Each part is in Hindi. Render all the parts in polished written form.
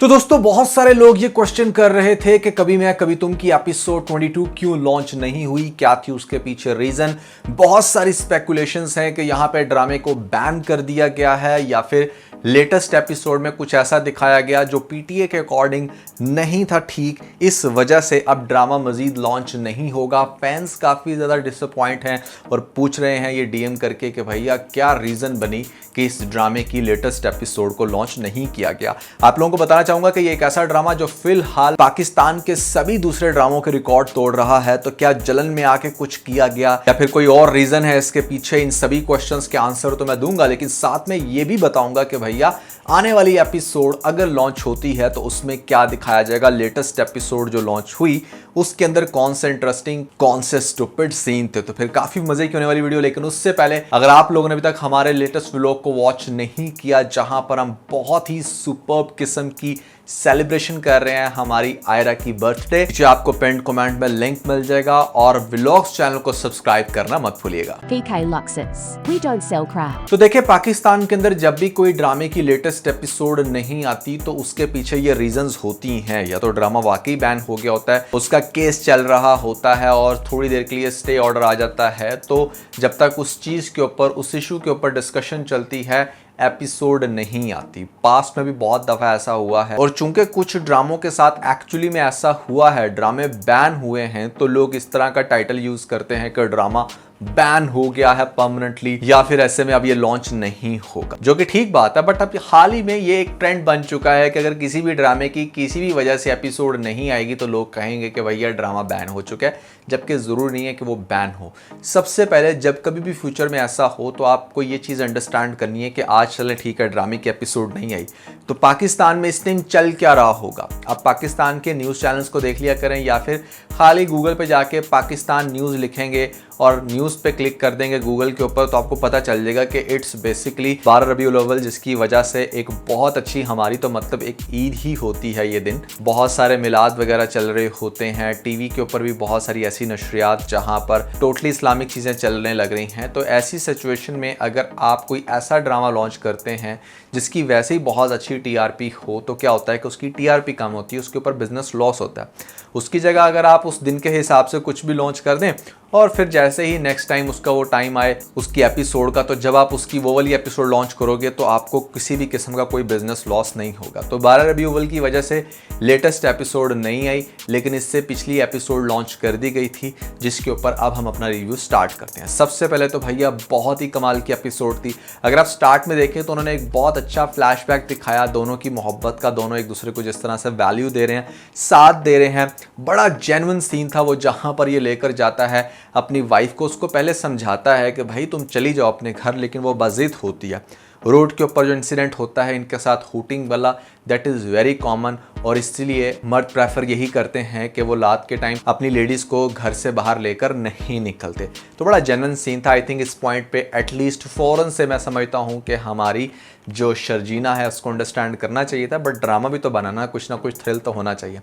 तो दोस्तों बहुत सारे लोग ये क्वेश्चन कर रहे थे कि कभी मैं कभी तुम की एपिसोड 22 क्यों लॉन्च नहीं हुई, क्या थी उसके पीछे रीजन। बहुत सारी स्पेकुलेशंस हैं कि यहाँ पे ड्रामे को बैन कर दिया गया है या फिर लेटेस्ट एपिसोड में कुछ ऐसा दिखाया गया जो पीटीए के अकॉर्डिंग नहीं था ठीक, इस वजह से अब ड्रामा मजीद लॉन्च नहीं होगा। फैंस काफ़ी ज़्यादा डिसअपॉइंट हैं और पूछ रहे हैं ये डीएम करके कि भैया क्या रीज़न बनी कि इस ड्रामे की लेटेस्ट एपिसोड को लॉन्च नहीं किया गया। आप लोगों को बताना चाहूंगा कि ये एक ऐसा ड्रामा जो फिलहाल पाकिस्तान के सभी दूसरे ड्रामों के रिकॉर्ड तोड़ रहा है। तो क्या जलन में आके कुछ किया गया या फिर कोई और रीजन है इसके पीछे, इन सभी क्वेश्चंस के आंसर तो मैं दूंगा, लेकिन साथ में ये भी बताऊंगा कि भैया आने वाली एपिसोड अगर लॉन्च होती है तो उसमें क्या दिखाया जाएगा। लेटेस्ट एपिसोड जो लॉन्च हुई उसके अंदर कौन से इंटरेस्टिंग कौन से स्टूपिड सीन थे, तो फिर काफी मजे की होने वाली वीडियो। लेकिन उससे पहले अगर आप लोगों ने अभी तक हमारे लेटेस्ट व्लॉग को वॉच नहीं किया जहां पर हम बहुत ही सुपर्ब किस्म की सेलिब्रेशन कर रहे हैं हमारी आयरा की बर्थडे, जो आपको पिन कमेंट में लिंक मिल जाएगा, और व्लॉग्स चैनल को सब्सक्राइब करना मत भूलिएगा। PK Luxus. We don't sell crap. तो देखिए, पाकिस्तान के अंदर जब भी कोई ड्रामे की लेटेस्ट एपिसोड नहीं आती तो उसके पीछे ये रीजंस होती हैं। या तो ड्रामा वाकई बैन हो गया होता है, उसका केस चल रहा होता है और थोड़ी देर के लिए स्टे ऑर्डर आ जाता है, तो जब तक उस चीज के ऊपर, उस इशू के ऊपर डिस्कशन चलती है, एपिसोड नहीं आती। पास्ट में भी बहुत दफा ऐसा हुआ है और चूंकि कुछ ड्रामों के साथ एक्चुअली में ऐसा हुआ है, ड्रामे बैन हुए हैं, तो लोग इस तरह का टाइटल यूज करते हैं कि ड्रामा बैन हो gया है परमानेंटली या फिर ऐसे में अब ये लॉन्च नहीं होगा, जो कि ठीक बात है। बट अब हाल ही में ये एक ट्रेंड बन चुका है कि अगर किसी भी ड्रामे की किसी भी वजह से एपिसोड नहीं आएगी तो लोग कहेंगे कि भैया ड्रामा बैन हो चुका है, जबकि जरूर नहीं है कि वो बैन हो। सबसे पहले जब कभी भी फ्यूचर में ऐसा हो तो आपको ये चीज़ अंडरस्टैंड करनी है कि आज चले ठीक है ड्रामे की एपिसोड नहीं आई तो पाकिस्तान में इस टाइम चल क्या रहा होगा। आप पाकिस्तान के न्यूज़ चैनल्स को देख लिया करें या फिर खाली गूगल पे जाके पाकिस्तान न्यूज़ लिखेंगे और न्यूज़ पे क्लिक कर देंगे गूगल के ऊपर, तो आपको पता चल जाएगा कि इट्स बेसिकली 12 रबीउल अव्वल, जिसकी वजह से एक बहुत अच्छी हमारी तो मतलब एक ईद ही होती है ये दिन। बहुत सारे मिलाद वगैरह चल रहे होते हैं, टीवी के ऊपर भी बहुत सारी ऐसी नशरियात जहां पर टोटली इस्लामिक चीज़ें चलने लग रही हैं। तो ऐसी सिचुएशन में अगर आप कोई ऐसा ड्रामा लॉन्च करते हैं जिसकी वैसे ही बहुत अच्छी टीआरपी हो, तो क्या होता है कि उसकी टीआरपी कम होती है, उसके ऊपर बिजनेस लॉस होता है। उसकी जगह अगर आप उस दिन के हिसाब से कुछ भी लॉन्च कर दें और फिर जैसे ही नेक्स्ट टाइम उसका वो टाइम आए उसकी एपिसोड का, तो जब आप उसकी वो वाली एपिसोड लॉन्च करोगे तो आपको किसी भी किस्म का कोई बिजनेस लॉस नहीं होगा। तो 12 रबीउल अव्वल की वजह से लेटेस्ट एपिसोड नहीं आई, लेकिन इससे पिछली एपिसोड लॉन्च कर दी गई थी जिसके ऊपर अब हम अपना रिव्यू स्टार्ट करते हैं। सबसे पहले तो भैया बहुत ही कमाल की एपिसोड थी। अगर आप स्टार्ट में देखें तो उन्होंने एक बहुत अच्छा फ्लैशबैक दिखाया दोनों की मोहब्बत का, दोनों एक दूसरे को जिस तरह से वैल्यू दे रहे हैं, साथ दे रहे हैं। बड़ा जेन्युइन सीन था वो, जहां पर ये लेकर जाता है अपनी वाइफ को, उसको पहले समझाता है कि भाई तुम चली जाओ अपने घर, लेकिन वो बाजिद होती है। रोड के ऊपर जो इंसिडेंट होता है इनके साथ हूटिंग वाला, दैट इज़ वेरी कॉमन, और इसलिए मर्द प्रेफर यही करते हैं कि वो रात के टाइम अपनी लेडीज़ को घर से बाहर लेकर नहीं निकलते। तो बड़ा जेन्युइन सीन था। आई थिंक इस पॉइंट पे एटलीस्ट फ़ौरन से मैं समझता हूँ कि हमारी जो शर्जीना है उसको अंडरस्टैंड करना चाहिए था, बट ड्रामा भी तो बनाना, कुछ ना कुछ थ्रिल तो होना चाहिए।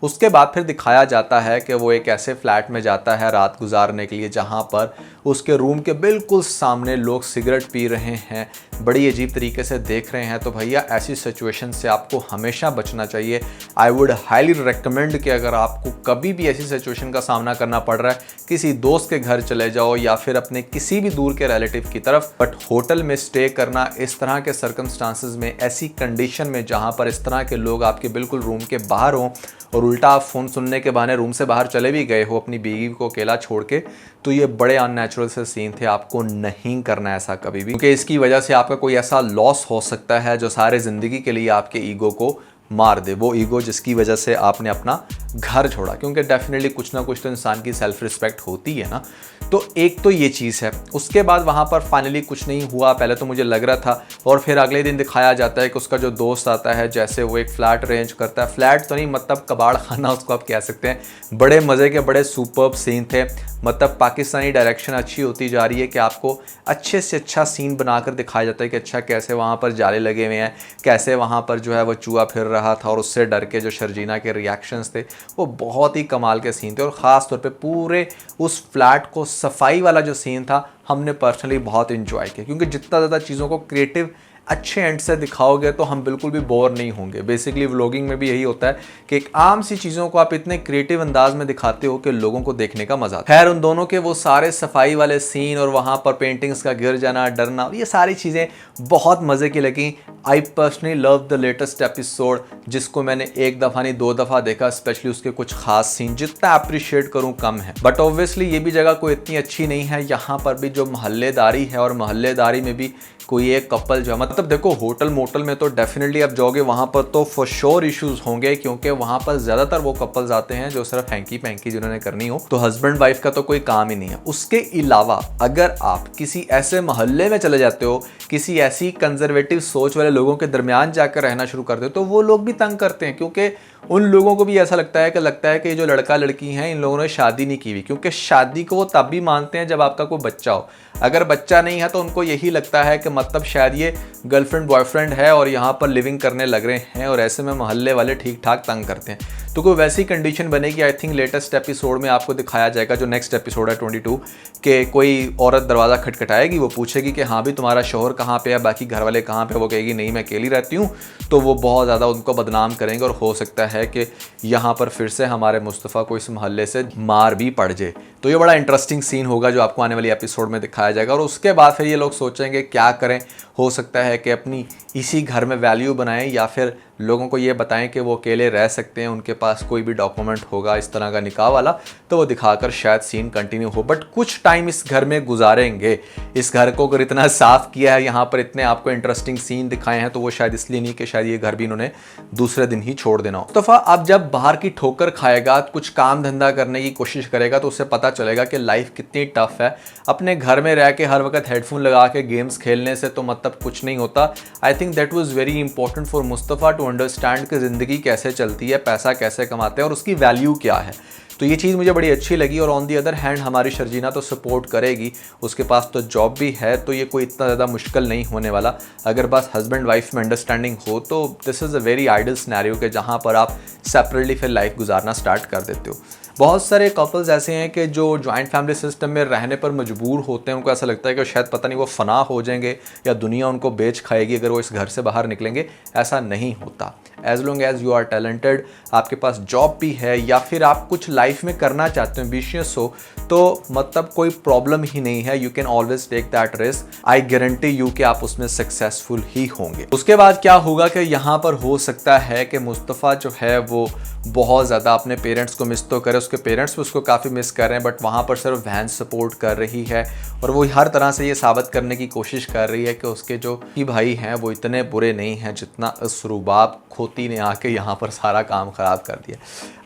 उसके बाद फिर दिखाया जाता है कि वो एक ऐसे फ्लैट में जाता है रात गुजारने के लिए जहाँ पर उसके रूम के बिल्कुल सामने लोग सिगरेट पी रहे हैं, बड़ी अजीब तरीके से देख रहे हैं। तो भैया ऐसी सिचुएशन से आपको हमेशा बचना चाहिए। आई वुड हाईली रिकमेंड कि अगर आपको कभी भी ऐसी सिचुएशन का सामना करना पड़ रहा है, किसी दोस्त के घर चले जाओ या फिर अपने किसी भी दूर के रिलेटिव की तरफ, बट होटल में स्टे करना इस तरह के सर्कमस्टांसेस में, ऐसी कंडीशन में जहाँ पर इस तरह के लोग आपके बिल्कुल रूम के बाहर हों और उल्टा आप फ़ोन सुनने के बहाने रूम से बाहर चले भी गए हो अपनी बीवी को अकेला छोड़ के, तो ये बड़े अननेचुरल से सीन थे। आपको नहीं करना ऐसा कभी भी, क्योंकि इसकी वजह से आपका कोई ऐसा लॉस हो सकता है जो सारे ज़िंदगी के लिए आपके ईगो को मार दे। वो ईगो जिसकी वजह से आपने अपना घर छोड़ा, क्योंकि डेफिनेटली कुछ ना कुछ तो इंसान की सेल्फ रिस्पेक्ट होती है ना। तो एक तो ये चीज़ है। उसके बाद वहाँ पर फाइनली कुछ नहीं हुआ, पहले तो मुझे लग रहा था, और फिर अगले दिन दिखाया जाता है कि उसका जो दोस्त आता है, जैसे वो एक फ्लैट अरेंज करता है। फ्लैट तो नहीं, मतलब कबाड़ खाना उसको आप कह सकते हैं। बड़े मज़े के बड़े सुपर्ब सीन थे। मतलब पाकिस्तानी डायरेक्शन अच्छी होती जा रही है कि आपको अच्छे से अच्छा सीन बनाकर दिखाया जाता है कि अच्छा कैसे वहाँ पर जाले लगे हुए हैं, कैसे वहाँ पर जो है वो चूहा फिर रहा था, और उससे डर के जो शर्जीना के रिएक्शंस थे वो बहुत ही कमाल के सीन थे। और ख़ास तौर पे पूरे उस फ्लैट को सफाई वाला जो सीन था हमने पर्सनली बहुत इंजॉय किया, क्योंकि जितना ज़्यादा चीज़ों को क्रिएटिव अच्छे एंड से दिखाओगे तो हम बिल्कुल भी बोर नहीं होंगे। बेसिकली व्लॉगिंग में भी यही होता है कि एक आम सी चीज़ों को आप इतने क्रिएटिव अंदाज में दिखाते हो कि लोगों को देखने का मजा आता है। खैर, उन दोनों के वो सारे सफाई वाले सीन और वहाँ पर पेंटिंग्स का गिर जाना, डरना, ये सारी चीज़ें बहुत मज़े की लगी। I personally love the latest episode, जिसको मैंने एक दफ़ा नहीं 2 दफ़ा देखा। स्पेशली उसके कुछ खास सीन जितना अप्रिशिएट करूँ कम है। बट ऑब्वियसली ये भी जगह कोई इतनी अच्छी नहीं है। यहाँ पर भी जो मोहल्लेदारी है, और मोहल्लेदारी में भी कोई एक कपल जो, मतलब देखो होटल मोटल में तो डेफिनेटली आप जाओगे वहाँ पर तो फॉर श्योर इश्यूज होंगे, क्योंकि वहाँ पर ज़्यादातर वो कपल्स आते हैं जो सिर्फ हैंकी पैंकी जिन्होंने करनी हो, तो हस्बैंड वाइफ का तो कोई काम ही नहीं है। उसके अलावा अगर आप किसी ऐसे मोहल्ले में चले जाते हो, किसी ऐसी कंजर्वेटिव सोच वाले लोगों के दरमियान जाकर रहना शुरू करते हो, तो वो लोग भी तंग करते हैं, क्योंकि उन लोगों को भी ऐसा लगता है कि जो लड़का लड़की हैं इन लोगों ने शादी नहीं की हुई, क्योंकि शादी को वो तब भी मानते हैं जब आपका कोई बच्चा हो। अगर बच्चा नहीं है तो उनको यही लगता है कि मतलब शायद ये गर्लफ्रेंड बॉयफ्रेंड है और यहाँ पर लिविंग करने लग रहे हैं, और ऐसे में मोहल्ले वाले ठीक ठाक तंग करते हैं। तो कोई वैसी कंडीशन बनेगी, आई थिंक लेटेस्ट एपिसोड में आपको दिखाया जाएगा, जो नेक्स्ट एपिसोड है 22, कि कोई औरत दरवाज़ा खटखटाएगी, वो पूछेगी कि हाँ भी तुम्हारा शौहर कहाँ पे है, बाकी घर वाले कहाँ पे, वो कहेगी नहीं मैं अकेली रहती हूँ, तो वो बहुत ज़्यादा उनको बदनाम करेंगे, और हो सकता है कि यहाँ पर फिर से हमारे मुस्तफ़ा को इस मोहल्ले से मार भी पड़ जाए। तो ये बड़ा इंटरेस्टिंग सीन होगा जो आपको आने वाली एपिसोड में दिखाया जाएगा। और उसके बाद फिर ये लोग सोचेंगे क्या करें, हो सकता है कि अपनी इसी घर में वैल्यू बनाएं, या फिर लोगों को ये बताएं कि वो अकेले रह सकते हैं, उनके पास कोई भी डॉक्यूमेंट होगा इस तरह का निकाह वाला, तो वो दिखाकर शायद सीन कंटिन्यू हो। बट कुछ टाइम इस घर में गुजारेंगे। इस घर को अगर इतना साफ किया है, यहाँ पर इतने आपको इंटरेस्टिंग सीन दिखाए हैं, तो वो शायद इसलिए नहीं कि शायद ये घर भी इन्होंने दूसरे दिन ही छोड़ देना हो। मुस्तफ़ा अब जब बाहर की ठोकर खाएगा, कुछ काम धंधा करने की कोशिश करेगा, तो उससे पता चलेगा कि लाइफ कितनी टफ है। अपने घर में रह के हर वक्त हेडफोन लगा के गेम्स खेलने से तो मतलब कुछ नहीं होता। I think that was very important for Mustafa to understand कि ज़िंदगी कैसे चलती है, पैसा कैसे कमाते हैं और उसकी वैल्यू क्या है। तो ये चीज़ मुझे बड़ी अच्छी लगी। और ऑन दी अदर हैंड हमारी शर्जीना तो सपोर्ट करेगी, उसके पास तो जॉब भी है, तो ये कोई इतना ज़्यादा मुश्किल नहीं होने वाला। अगर बस हस्बैंड वाइफ में अंडरस्टैंडिंग हो तो this is a very ideal scenario कि जहाँ पर आप सेपरेटली फिर लाइफ गुजारना स्टार्ट कर देते हो। बहुत सारे कपल्स ऐसे हैं कि जो जॉइंट फैमिली सिस्टम में रहने पर मजबूर होते हैं, उनको ऐसा लगता है कि शायद पता नहीं वो फना हो जाएंगे या दुनिया उनको बेच खाएगी अगर वो इस घर से बाहर निकलेंगे। ऐसा नहीं होता। As long as you are talented, आपके पास जॉब भी है, या फिर आप कुछ लाइफ में करना चाहते हो, एम्बिशियस हो, तो मतलब कोई प्रॉब्लम ही नहीं है। You can always take that risk. I guarantee you कि आप उसमें सक्सेसफुल ही होंगे। उसके बाद क्या होगा कि यहाँ पर हो सकता है कि मुस्तफ़ा जो है वो बहुत ज़्यादा अपने पेरेंट्स को मिस तो करे, उसके पेरेंट्स भी उसको काफ़ी मिस कर रहे हैं, बट वहाँ पर सिर्फ वैन सपोर्ट कर रही है, और वो हर तरह से ये साबित करने की कोशिश कर रही है कि उसके जो ही भाई हैं वो इतने बुरे नहीं हैं जितना इस रुबाब खोती ने आके यहाँ पर सारा काम ख़राब कर दिया।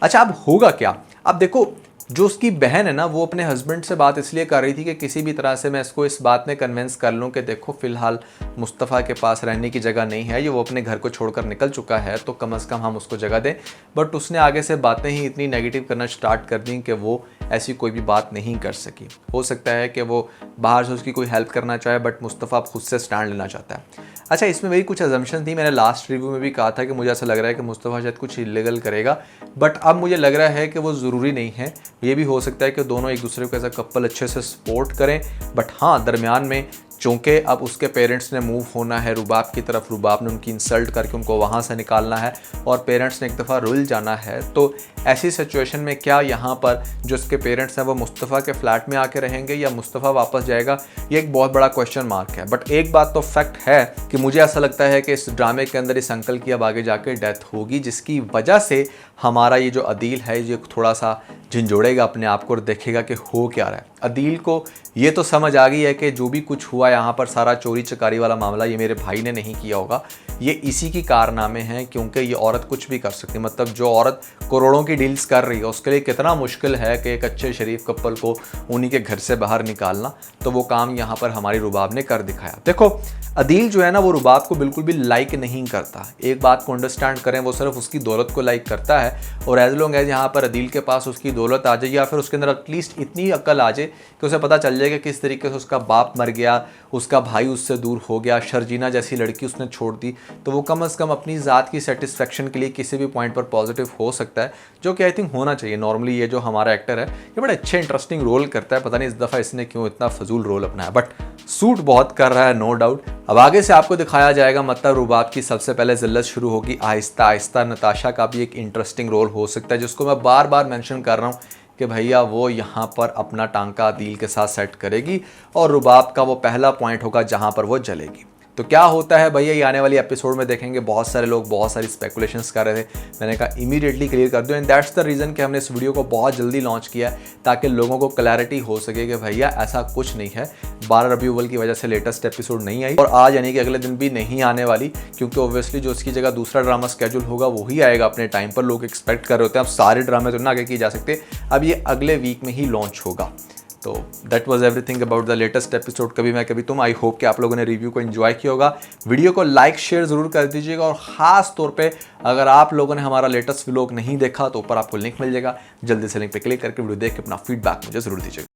अच्छा, अब होगा क्या? अब देखो, जो उसकी बहन है ना, वो अपने हस्बैंड से बात इसलिए कर रही थी कि किसी भी तरह से मैं इसको इस बात में कन्विंस कर लूँ कि देखो फ़िलहाल मुस्तफ़ा के पास रहने की जगह नहीं है, ये वो अपने घर को छोड़कर निकल चुका है, तो कम से कम हम उसको जगह दें। बट उसने आगे से बातें ही इतनी नेगेटिव करना स्टार्ट कर दी कि वो ऐसी कोई भी बात नहीं कर सकी। हो सकता है कि वो बाहर से उसकी कोई हेल्प करना चाहे, बट मुस्तफ़ा खुद से स्टैंड लेना चाहता है। अच्छा, इसमें मेरी कुछ अजम्पशन थी। मैंने लास्ट रिव्यू में भी कहा था कि मुझे ऐसा लग रहा है कि मुस्तफ़ा शायद कुछ इलीगल करेगा, बट अब मुझे लग रहा है कि वो ज़रूरी नहीं है। ये भी हो सकता है कि दोनों एक दूसरे को एज अ कपल अच्छे से सपोर्ट करें, बट हाँ, दरमियान में चूँकि अब उसके पेरेंट्स ने मूव होना है रुबाब की तरफ, रुबाब ने उनकी इंसल्ट करके उनको वहाँ से निकालना है, और पेरेंट्स ने एक दफ़ा रुल जाना है, तो ऐसी सिचुएशन में क्या यहाँ पर जो उसके पेरेंट्स हैं वो मुस्तफ़ा के फ्लैट में आके रहेंगे या मुस्तफ़ा वापस जाएगा, ये एक बहुत बड़ा क्वेश्चन मार्क है। बट एक बात तो फैक्ट है कि मुझे ऐसा लगता है कि इस ड्रामे के अंदर इस अंकल की अब आगे जाके डेथ होगी, जिसकी वजह से हमारा ये जो अदील है ये थोड़ा सा झंझोड़ेगा अपने आप को और देखेगा कि हो क्या रहा है। अदील को ये तो समझ आ गई है कि जो भी कुछ हुआ यहाँ पर सारा चोरी चकारी वाला मामला ये मेरे भाई ने नहीं किया होगा, ये इसी की कारनामे हैं, क्योंकि ये औरत कुछ भी कर सकती है। मतलब जो औरत करोड़ों की डील्स कर रही है उसके लिए कितना मुश्किल है कि एक अच्छे शरीफ कपल को उन्हीं के घर से बाहर निकालना, तो वो काम यहाँ पर हमारी रुबाब ने कर दिखाया। देखो, अदील जो है ना वो रुबाब को बिल्कुल भी लाइक नहीं करता। एक बात को अंडरस्टैंड करें, वो सिर्फ उसकी दौलत को लाइक करता है, और एज लॉन्ग एज यहाँ पर अदील के पास उसकी दौलत आ जाए या फिर उसके अंदर एटलीस्ट इतनी अक्ल आ जाए कि उसे पता चल जाए कि किस तरीके से उसका बाप मर गया, उसका भाई उससे दूर हो गया, शर्जीना जैसी लड़की उसने छोड़ दी, तो वो कम से कम अपनी ज़ात की सेटिस्फेक्शन के लिए किसी भी पॉइंट पर पॉजिटिव हो सकता है, जो कि आई थिंक होना चाहिए। नॉर्मली ये जो हमारा एक्टर है ये बड़े अच्छे इंटरेस्टिंग रोल करता है, पता नहीं इस दफ़ा इसने क्यों इतना फजूल रोल अपनाया, बट सूट बहुत कर रहा है नो डाउट। अब आगे से आपको दिखाया जाएगा, मतलब रुबाब की सबसे पहले जिल्लत शुरू होगी आहिस्ता आहिस्ता। नताशा का भी एक इंटरेस्टिंग रोल हो सकता है, जिसको मैं बार बार मेंशन कर रहा हूँ कि भैया वो यहाँ पर अपना टांका अदील के साथ सेट करेगी और रुबाब का वो पहला पॉइंट होगा जहाँ पर वो जलेगी। तो क्या होता है भैया, ये आने वाली एपिसोड में देखेंगे। बहुत सारे लोग बहुत सारी स्पेकुलेशंस कर रहे थे, मैंने कहा इमीडिएटली क्लियर कर दो, एंड दैट्स द रीज़न कि हमने इस वीडियो को बहुत जल्दी लॉन्च किया ताकि लोगों को क्लैरिटी हो सके कि भैया ऐसा कुछ नहीं है। 12 रबी अव्वल की वजह से लेटेस्ट एपिसोड नहीं आई और आज यानी कि अगले दिन भी नहीं आने वाली, क्योंकि ऑब्वियसली जो उसकी जगह दूसरा ड्रामा स्केड्यूल होगा वही आएगा अपने टाइम पर। लोग एक्सपेक्ट कर रहे होते हैं, अब सारे ड्रामे तो ना आगे किए जा सकते, अब ये अगले वीक में ही लॉन्च होगा। तो that was everything about the latest episode कभी मैं कभी तुम। आई होप कि आप लोगों ने रिव्यू को एंजॉय किया होगा। वीडियो को लाइक शेयर जरूर कर दीजिएगा, और ख़ास तौर पे अगर आप लोगों ने हमारा लेटेस्ट व्लॉग नहीं देखा तो ऊपर आपको लिंक मिल जाएगा, जल्दी से लिंक पे क्लिक करके वीडियो देख के अपना फीडबैक मुझे जरूर दीजिएगा।